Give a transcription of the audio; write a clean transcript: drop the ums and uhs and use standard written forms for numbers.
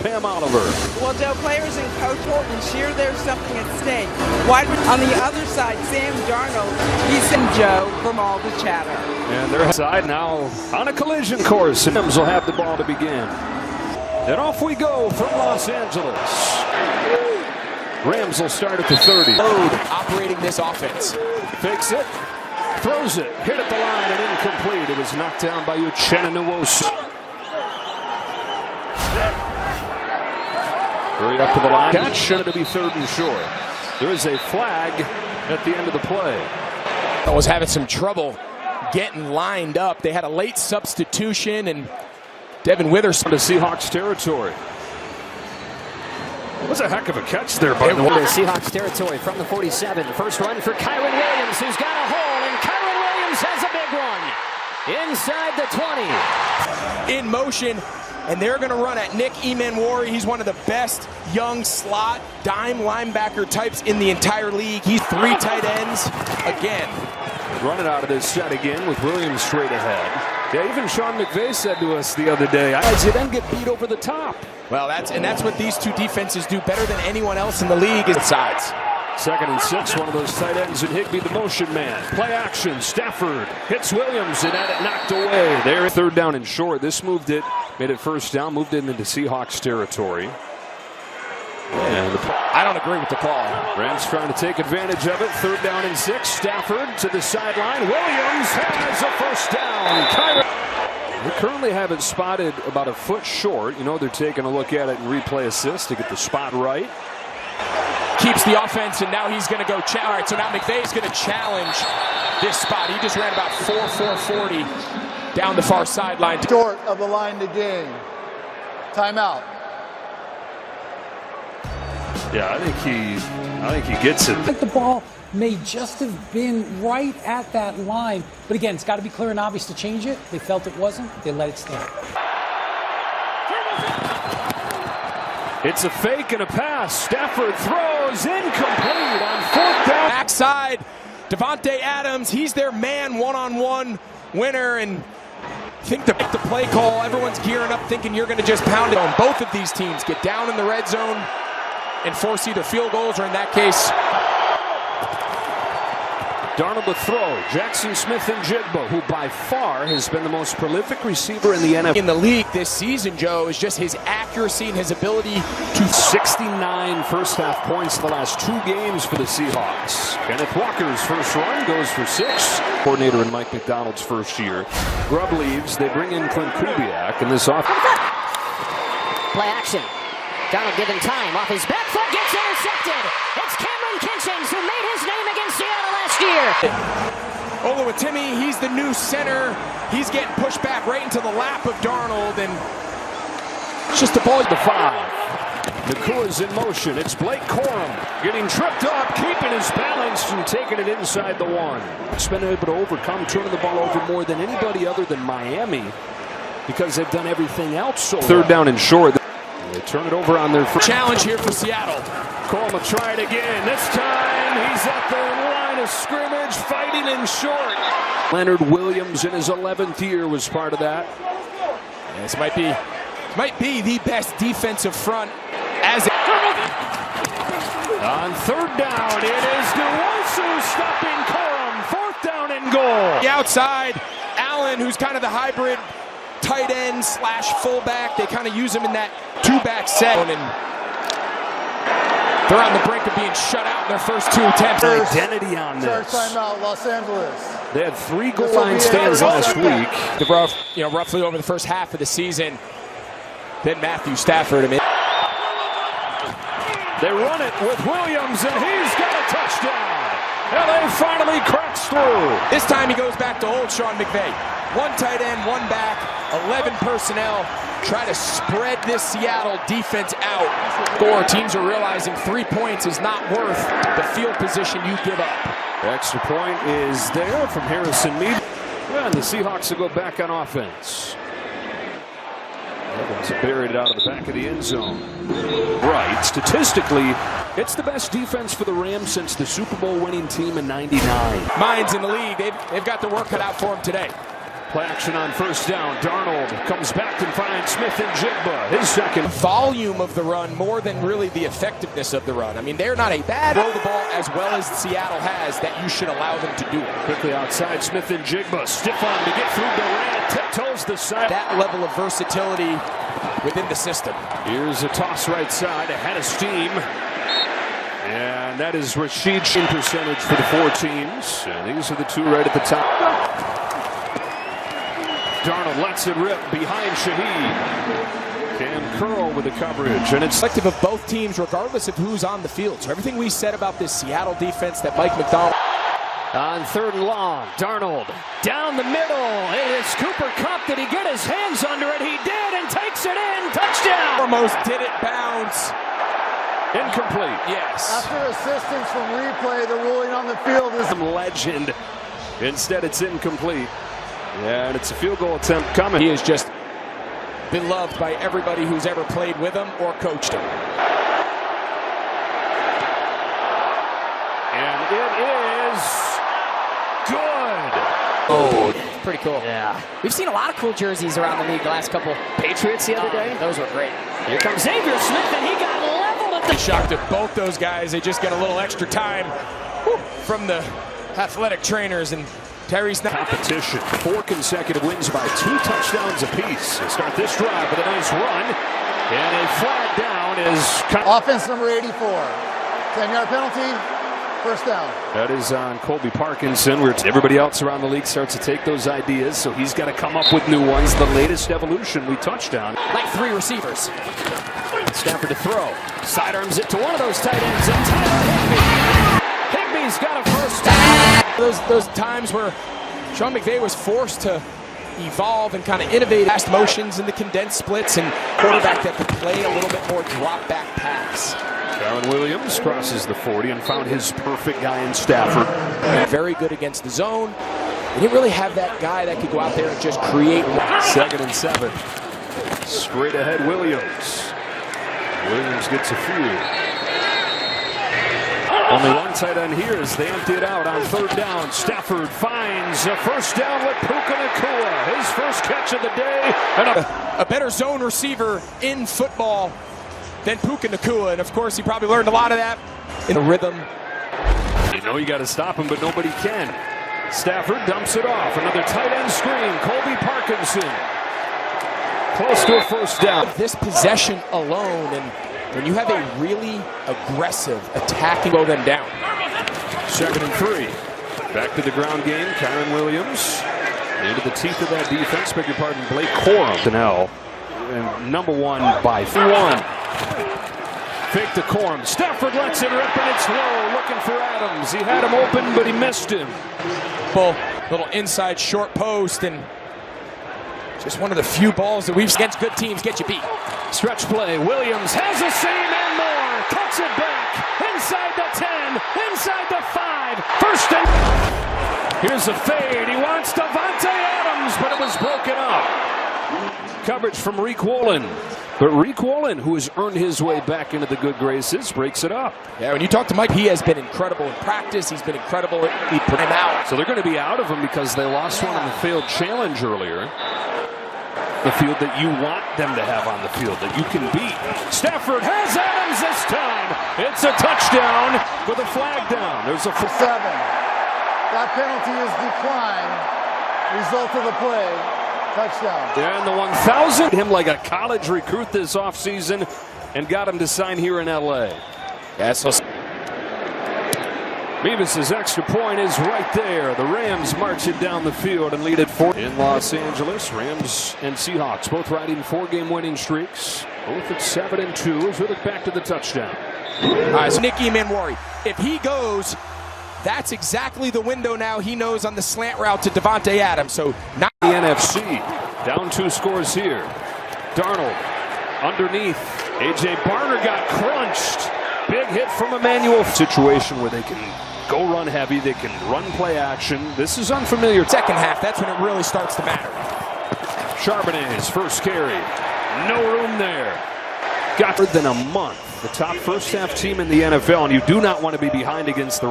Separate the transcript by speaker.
Speaker 1: Pam Oliver.
Speaker 2: Well, Joe, players in Coach Horton cheer there's something at stake. On the other side, Sam Darnold, he's in Joe from all the chatter.
Speaker 1: And they're side now on a collision course. And Rams will have the ball to begin. And off we go from Los Angeles. Rams will start at the 30.
Speaker 3: Operating this offense.
Speaker 1: Fakes it. Throws it. Hit at the line and incomplete. It was knocked down by Uchenna Nwosu. Hurry up to the line. Catch. And it'll be 3rd and short. There is a flag at the end of the play.
Speaker 3: I was having some trouble getting lined up. They had a late substitution, and Devin Witherspoon
Speaker 1: to Seahawks territory. It was a heck of a catch there by the
Speaker 4: Seahawks territory from the 47. First run for Kyron Williams, who's got a hole, and Kyron Williams has a big one inside the 20.
Speaker 3: In motion, and they're going to run at Nick Emanwari. He's one of the best young slot dime linebacker types in the entire league. He's 3 tight ends again.
Speaker 1: Running out of this set again with Williams straight ahead. Yeah, even Sean McVay said to us the other day, as you then get beat over the top.
Speaker 3: Well, that's what these two defenses do better than anyone else in the league is sides.
Speaker 1: 2nd and 6, one of those tight ends, and Higbee the motion man. Play action, Stafford hits Williams and had it knocked away. There, 3rd down and short. This moved it, made it 1st down, moved it into Seahawks territory. And
Speaker 3: I don't agree with the call.
Speaker 1: Rams trying to take advantage of it. 3rd down and 6. Stafford to the sideline. Williams has a 1st down. They currently have it spotted about a foot short. You know, they're taking a look at it and replay assist to get the spot right.
Speaker 3: Keeps the offense, and now he's going to go. All right, so now McVay's going to challenge this spot. He just ran about 4.40 down the far sideline.
Speaker 5: Short of the line to gain. Timeout.
Speaker 1: Yeah, I think he gets it.
Speaker 6: I think the ball may just have been right at that line. But again, it's got to be clear and obvious to change it. They felt it wasn't. They let it stand.
Speaker 1: It's a fake and a pass. Stafford throws incomplete on 4th down.
Speaker 3: Backside, Devontae Adams. He's their man one-on-one winner. And I think the play call, everyone's gearing up thinking you're going to just pound it on. Both of these teams get down in the red zone and force either field goals or, in that case,
Speaker 1: Darnold to throw. Jackson Smith-Njigba, who by far has been the most prolific receiver in the NFL.
Speaker 3: In the league this season, Joe, is just his accuracy and his ability to
Speaker 1: 69 first-half points the last 2 games for the Seahawks. Kenneth Walker's first run goes for 6. Coordinator in Mike McDonald's first year. Grubb leaves. They bring in Clint Kubiak, and this off.
Speaker 4: Play action. Donald given time. Off his back foot, gets intercepted. It's Cameron Kinchings, who made his name against Seattle last year.
Speaker 3: Oluwatimi, he's the new center. He's getting pushed back right into the lap of Darnold, and
Speaker 1: it's just the ball to 5. Nakua's in motion. It's Blake Corum getting tripped up, keeping his balance and taking it inside the 1. It's been able to overcome turning the ball over more than anybody other than Miami because they've done everything else so 3rd down and short. They turn it over on their first
Speaker 3: challenge here for Seattle.
Speaker 1: Corum will try it again. This time he's at the line of scrimmage, fighting in short. Leonard Williams in his 11th year was part of that.
Speaker 3: And this might be the best defensive front as
Speaker 1: on 3rd down. It is Nwosu stopping Corum. 4th down and goal.
Speaker 3: The outside, Allen, who's kind of the hybrid tight end / fullback. They kind of use him in that 2-back set. And they're on the brink of being shut out in their first 2 attempts.
Speaker 1: Identity on this.
Speaker 5: Timeout, Los Angeles.
Speaker 1: They had 3 goal line stands last week.
Speaker 3: Roughly over the first half of the season. Then Matthew Stafford.
Speaker 1: They run it with Williams, and he's got a touchdown. LA finally cracks through.
Speaker 3: This time he goes back to old Sean McVay. 1 tight end, 1 back, 11 personnel. Try to spread this Seattle defense out. 4 teams are realizing 3 points is not worth the field position you give up.
Speaker 1: The extra point is there from Harrison Mead. And the Seahawks will go back on offense. Evans buried it out of the back of the end zone. Right, statistically, it's the best defense for the Rams since the Super Bowl winning team in '99.
Speaker 3: Minds in the league, they've got their work cut out for them today.
Speaker 1: Play action on first down. Darnold comes back and finds Smith and Jigba. His second.
Speaker 3: Volume of the run more than really the effectiveness of the run. I mean, they're not a bad throw the ball as well as Seattle has that you should allow them to do it.
Speaker 1: Quickly outside, Smith and Jigba. Stiff on to get through Durant. Tiptoes the side.
Speaker 3: That level of versatility within the system.
Speaker 1: Here's a toss right side. Ahead of steam. And that is Rashid's percentage for the four teams. And these are the two right at the top. Darnold lets it rip behind Shaheed. Cam Curl with the coverage. And it's
Speaker 3: reflective of both teams regardless of who's on the field. So everything we said about this Seattle defense that Mike McDonald.
Speaker 4: On 3rd and long, Darnold down the middle. It is Cooper Kupp. Did he get his hands under it? He did and takes it in. Touchdown.
Speaker 3: Almost did it bounce.
Speaker 1: Incomplete.
Speaker 3: Yes.
Speaker 5: After assistance from replay, the ruling on the field is
Speaker 1: legend. Instead, it's incomplete. Yeah, and it's a field goal attempt coming.
Speaker 3: He has just been loved by everybody who's ever played with him or coached him.
Speaker 1: And it is good.
Speaker 4: Oh, pretty cool.
Speaker 7: Yeah. We've seen a lot of cool jerseys around the league the last couple.
Speaker 4: Patriots the other day.
Speaker 7: Those were great.
Speaker 4: Here comes Xavier Smith, and he got leveled at the.
Speaker 3: Shocked at both those guys. They just get a little extra time from the athletic trainers and Terry's not.
Speaker 1: Competition. 4 consecutive wins by 2 touchdowns apiece. They start this drive with a nice run. And a flag down is.
Speaker 5: offense number 84. 10-yard penalty. First down.
Speaker 1: That is on Colby Parkinson. Where everybody else around the league starts to take those ideas, so he's got to come up with new ones. The latest evolution we touched on.
Speaker 4: Like 3 receivers. Stafford to throw. Sidearms it to one of those tight ends. And Tyler Higbee. Higbee's got a first down.
Speaker 3: Those times where Sean McVay was forced to evolve and kind of innovate fast motions in the condensed splits and quarterback that could play a little bit more drop back pass.
Speaker 1: Kyren Williams crosses the 40 and found his perfect guy in Stafford.
Speaker 3: And very good against the zone. They didn't really have that guy that could go out there and just create.
Speaker 1: 2nd and 7. Straight ahead Williams. Williams gets a few. Only one tight end here as they empty it out on 3rd down. Stafford finds a first down with Puka Nacua. His first catch of the day. And
Speaker 3: a better zone receiver in football than Puka Nacua. And of course, he probably learned a lot of that in the rhythm.
Speaker 1: You know you got to stop him, but nobody can. Stafford dumps it off. Another tight end screen. Colby Parkinson. Close to a first down.
Speaker 3: This possession alone, and when you have a really aggressive attacking, blow them down.
Speaker 1: 2nd and 3. Back to the ground game. Kyren Williams into the teeth of that defense. Beg your pardon, Blake Corum. And number 1 by 1. Fake to Corum. Stafford lets it rip, and it's low. Looking for Adams. He had him open, but he missed him.
Speaker 3: Little inside short post, and just one of the few balls that we've against good teams get you beat.
Speaker 1: Stretch play. Williams has the same and more. Cuts it back. Inside the 10. Inside the 5. First and. Here's a fade. He wants Davante Adams, but it was broken up. Coverage from Reek Woolen. But Reek Woolen, who has earned his way back into the good graces, breaks it up.
Speaker 3: Yeah, when you talk to Mike, he has been incredible in practice. He's been incredible at he put him out.
Speaker 1: So they're going to be out of him because they lost one in the failed challenge earlier. The field that you want them to have on the field, that you can beat. Stafford has Adams this time. It's a touchdown with a flag down. There's a
Speaker 5: 7. That penalty is declined. Result of the play. Touchdown.
Speaker 1: And the 1,000 him like a college recruit this offseason and got him to sign here in L.A.
Speaker 3: Yeah, so
Speaker 1: Beavis's extra point is right there. The Rams march it down the field and lead it 4 in Los Angeles. Rams and Seahawks both riding 4-game winning streaks. Both at 7-2 as we look back to the touchdown.
Speaker 3: All right, so Nicky Manwari, if he goes, that's exactly the window now he knows on the slant route to Davante Adams. So not
Speaker 1: the NFC. Down 2 scores here. Darnold underneath. A.J. Barner got crunched. Big hit from Emmanuel. Situation where they can go run heavy. They can run play action. This is unfamiliar.
Speaker 3: Second half, that's when it really starts to matter.
Speaker 1: Charbonnet's first carry. No room there. Got more than a month. The top first half team in the NFL, and you do not want to be behind against the